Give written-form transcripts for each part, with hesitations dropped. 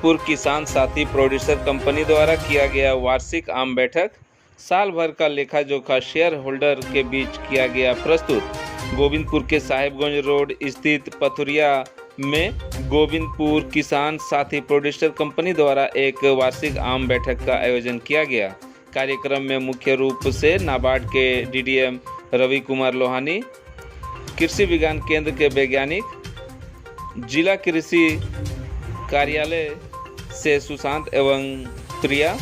गोविंदपुर किसान साथी producer company द्वारा किया गया वार्षिक आम बैठक, साल भर का लेखा जोखा शेयर होल्डर के बीच किया गया प्रस्तुत। गोविंदपुर के साहिबगंज रोड स्थित पथुरिया में गोविंदपुर किसान साथी प्रोड्यूसर कंपनी द्वारा एक वार्षिक आम बैठक का आयोजन किया गया। कार्यक्रम में मुख्य रूप से नाबार्ड के डीडीएम रवि कुमार लोहानी, कृषि विज्ञान केंद्र के वैज्ञानिक, जिला कृषि कार्यालय से सुशांत एवं प्रिया,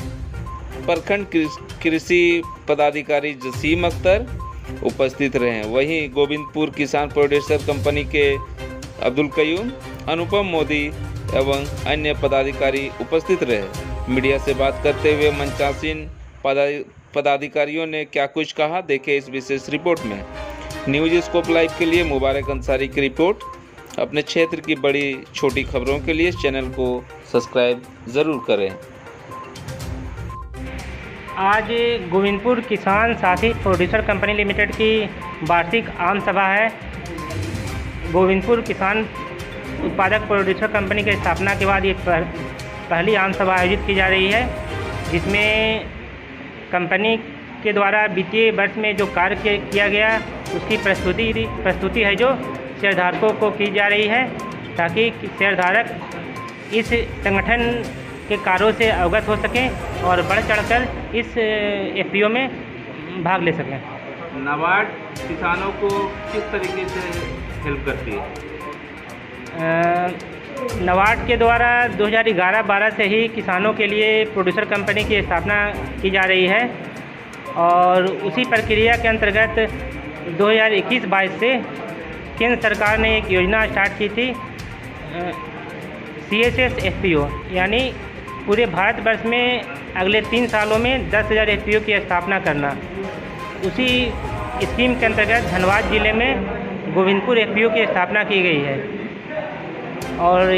प्रखंड कृषि पदाधिकारी जसीम अख्तर उपस्थित रहे। वहीं गोविंदपुर किसान प्रोड्यूसर कंपनी के अब्दुल कयूम, अनुपम मोदी एवं अन्य पदाधिकारी उपस्थित रहे। मीडिया से बात करते हुए मंचासीन पदाधिकारियों ने क्या कुछ कहा, देखें इस विशेष रिपोर्ट में। न्यूज स्कोप लाइव के लिए मुबारक अंसारी की रिपोर्ट। अपने क्षेत्र की बड़ी छोटी खबरों के लिए इस चैनल को सब्सक्राइब ज़रूर करें। आज गोविंदपुर किसान साथी प्रोड्यूसर कंपनी लिमिटेड की वार्षिक आम सभा है। गोविंदपुर किसान उत्पादक प्रोड्यूसर कंपनी की स्थापना के बाद ये पहली आम सभा आयोजित की जा रही है, जिसमें कंपनी के द्वारा वित्तीय वर्ष में जो कार्य किया गया उसकी प्रस्तुति है जो शेयरधारकों को की जा रही है, ताकि शेयरधारक इस संगठन के कार्यों से अवगत हो सकें और बढ़ चढ़कर इस एफपीओ में भाग ले सकें। नाबार्ड किसानों को किस तरीके से हेल्प करती है? नाबार्ड के द्वारा 2011-12 से ही किसानों के लिए प्रोड्यूसर कंपनी की स्थापना की जा रही है और उसी प्रक्रिया के अंतर्गत 2021-22 से केंद्र सरकार ने एक योजना स्टार्ट की थी, CSS FPO, यानी पूरे भारतवर्ष में अगले 3 सालों में 10,000 FPO की स्थापना करना। उसी स्कीम के अंतर्गत धनबाद जिले में गोविंदपुर FPO की स्थापना की गई है और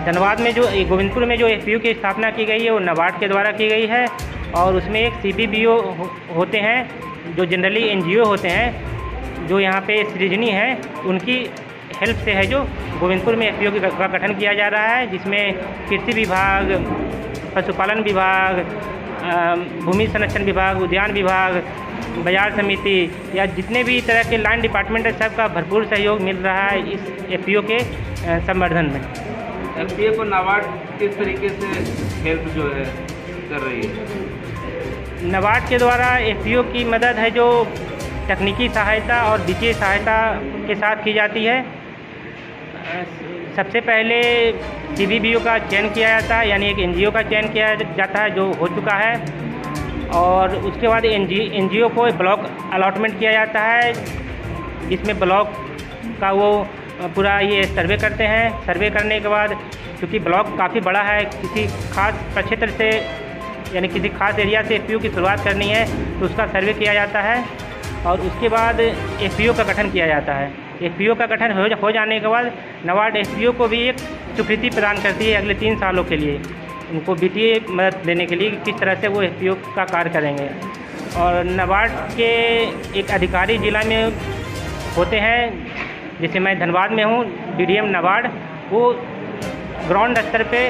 धनबाद में जो गोविंदपुर में जो FPO की स्थापना की गई है वो नाबार्ड के द्वारा की गई है और उसमें एक CBBO होते हैं जो जनरली NGO होते हैं, जो यहाँ पे सृजनी है, उनकी हेल्प से है जो गोविंदपुर में FPO का गठन किया जा रहा है, जिसमें कृषि विभाग, पशुपालन विभाग, भूमि संरक्षण विभाग, उद्यान विभाग, बाजार समिति या जितने भी तरह के लाइन डिपार्टमेंट है, सबका भरपूर सहयोग मिल रहा है इस FPO के संवर्धन में। FPO को नाबार्ड किस तरीके से हेल्प जो है कर रही है? नाबार्ड के द्वारा FPO की मदद है जो तकनीकी सहायता और वित्तीय सहायता के साथ की जाती है। सबसे पहले CBBO का चयन किया जाता है, यानी एक NGO का चयन किया जाता है जो हो चुका है, और उसके बाद NGO को ब्लॉक अलॉटमेंट किया जाता है, जिसमें ब्लॉक का वो पूरा ये सर्वे करते हैं। सर्वे करने के बाद क्योंकि ब्लॉक काफ़ी बड़ा है, किसी खास प्रक्षेत्र से यानी किसी खास एरिया से FPO की शुरुआत करनी है तो उसका सर्वे किया जाता है और उसके बाद FPO का गठन किया जाता है। FPO का गठन हो जाने के बाद नाबार्ड FPO को भी एक स्वीकृति प्रदान करती है अगले 3 सालों के लिए, उनको वित्तीय मदद देने के लिए किस तरह से वो FPO का कार्य करेंगे। और नाबार्ड के एक अधिकारी जिला में होते हैं, जैसे मैं धनबाद में हूँ, DDM नाबार्ड, वो ग्राउंड स्तर पे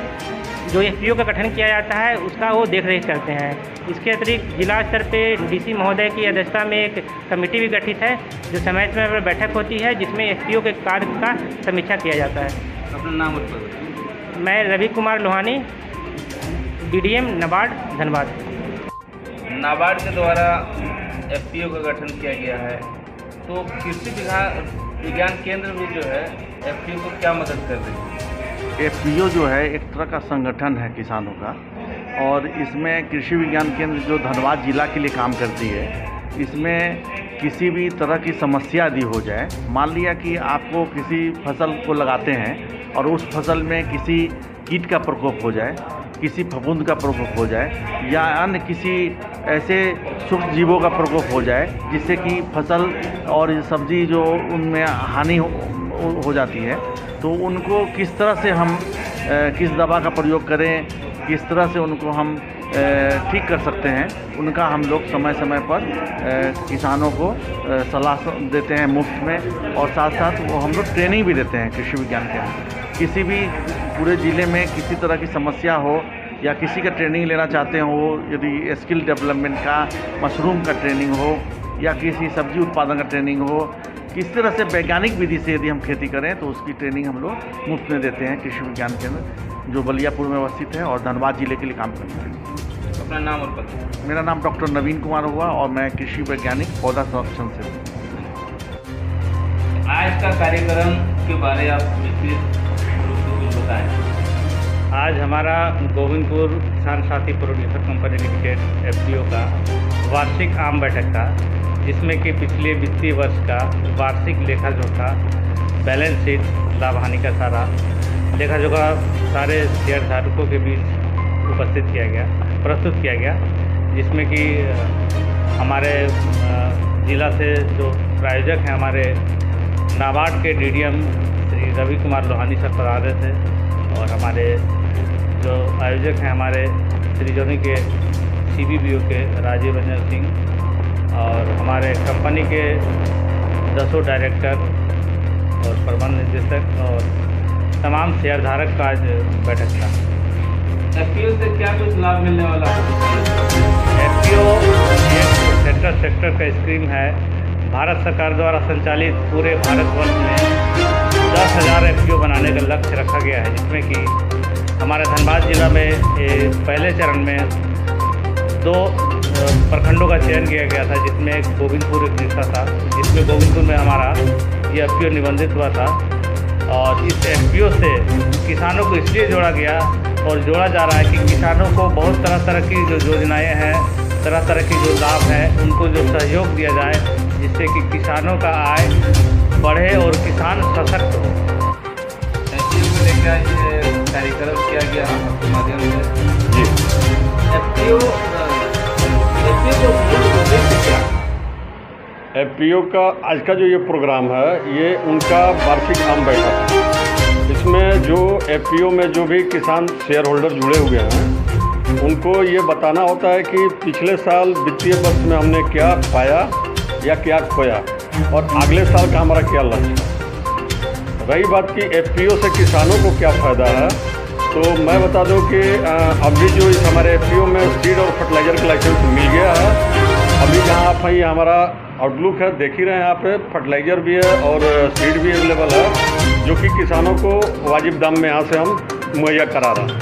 जो FPO का गठन किया जाता है उसका वो देख रेख करते हैं। इसके अतिरिक्त जिला स्तर पे DC महोदय की अध्यक्षता में एक कमेटी भी गठित है जो समय पर बैठक होती है, जिसमें FPO के कार्य का समीक्षा किया जाता है। अपना नाम बताइए। मैं रवि कुमार लोहानी, DDM नाबार्ड धनबाद। नाबार्ड के द्वारा FPO का गठन किया गया है, तो कृषि विज्ञान केंद्र भी जो है FPO को क्या मदद कर रही है? FPO जो है एक तरह का संगठन है किसानों का, और इसमें कृषि विज्ञान केंद्र जो धनबाद जिला के लिए काम करती है, इसमें किसी भी तरह की समस्या यदि हो जाए, मान लिया कि आपको किसी फसल को लगाते हैं और उस फसल में किसी कीट का प्रकोप हो जाए, किसी फफूंद का प्रकोप हो जाए या अन्य किसी ऐसे सूक्ष्म जीवों का प्रकोप हो जाए जिससे कि फसल और सब्जी जो उनमें हानि हो जाती है, तो उनको किस तरह से हम किस दवा का प्रयोग करें किस तरह से उनको हम ठीक कर सकते हैं, उनका हम लोग समय समय पर किसानों को सलाह देते हैं मुफ्त में, और साथ साथ वो हम लोग ट्रेनिंग भी देते हैं कृषि विज्ञान केंद्र। किसी भी पूरे ज़िले में किसी तरह की समस्या हो या किसी का ट्रेनिंग लेना चाहते हो, यदि स्किल डेवलपमेंट का, मशरूम का ट्रेनिंग हो या किसी सब्जी उत्पादन का ट्रेनिंग हो, किस तरह से वैज्ञानिक विधि से यदि हम खेती करें तो उसकी ट्रेनिंग हम लोग मुफ्त में देते हैं कृषि विज्ञान केंद्र, जो बलियापुर में अवस्थित है और धनबाद जिले के लिए काम करता है। अपना नाम और पता। मेरा नाम डॉक्टर नवीन कुमार हुआ और मैं कृषि वैज्ञानिक पौधा संरक्षण से हूँ। आज का कार्यक्रम के बारे में आप विस्तृत रूप से कुछ बताएं। आज हमारा गोविंदपुर किसान साथी प्रोड्यूसर कंपनी लिमिटेड एफपीओ का वार्षिक आम बैठक था, जिसमें कि पिछले वित्तीय वर्ष का वार्षिक लेखा जोखा, बैलेंस शीट, लाभ हानि का सारा लेखा जोखा सारे शेयर धारकों के बीच प्रस्तुत किया गया, जिसमें कि हमारे जिला से जो प्रायोजक हैं, हमारे नाबार्ड के डीडीएम श्री रवि कुमार लोहानी सर पधार रहे थे, और हमारे जो आयोजक हैं हमारे श्री जोनी के सीबीबीओ के राजीव रंजन सिंह, और हमारे कंपनी के 10 डायरेक्टर और प्रबंध निदेशक और तमाम शेयरधारक का आज बैठक था। एफपीओ से क्या कुछ लाभ मिलने वाला है? एफपीओ एक सेक्टर का स्कीम है, भारत सरकार द्वारा संचालित पूरे भारतवर्ष में 10,000 एफपीओ बनाने का लक्ष्य रखा गया है, जिसमें कि हमारे धनबाद जिला में पहले चरण में 2 प्रखंडों का चयन किया गया था, जिसमें एक गोविंदपुर एक हिस्सा था, जिसमें गोविंदपुर में हमारा ये एफपीओ निबंधित हुआ था। और इस एफपीओ से किसानों को इसलिए जोड़ा गया और जोड़ा जा रहा है कि किसानों को बहुत तरह की जो योजनाएँ हैं, तरह की जो लाभ हैं, उनको जो सहयोग दिया जाए, जिससे कि किसानों का आय बढ़े और किसान सशक्त हो। एफपीओ को लेकर ये कार्यक्रम किया गया आपके माध्यम से जी। एफपीओ का आज का जो ये प्रोग्राम है, ये उनका वार्षिक आम बैठक है। इसमें जो एफपीओ में जो भी किसान शेयर होल्डर जुड़े हुए हैं, उनको ये बताना होता है कि पिछले साल वित्तीय वर्ष में हमने क्या पाया या क्या खोया, और अगले साल का हमारा क्या लक्ष्य है। रही बात कि एफपीओ से किसानों को क्या फ़ायदा है, तो मैं बता दूं कि अभी जो इस हमारे एफपीओ में सीड और फर्टिलाइज़र का लाइसेंस मिल गया है। अभी जहाँ आप हैं, ये हमारा आउटलुक है, देख ही रहे हैं यहाँ पे, फर्टिलाइज़र भी है और सीड भी अवेलेबल है, जो कि किसानों को वाजिब दाम में यहाँ से हम मुहैया करा रहे हैं।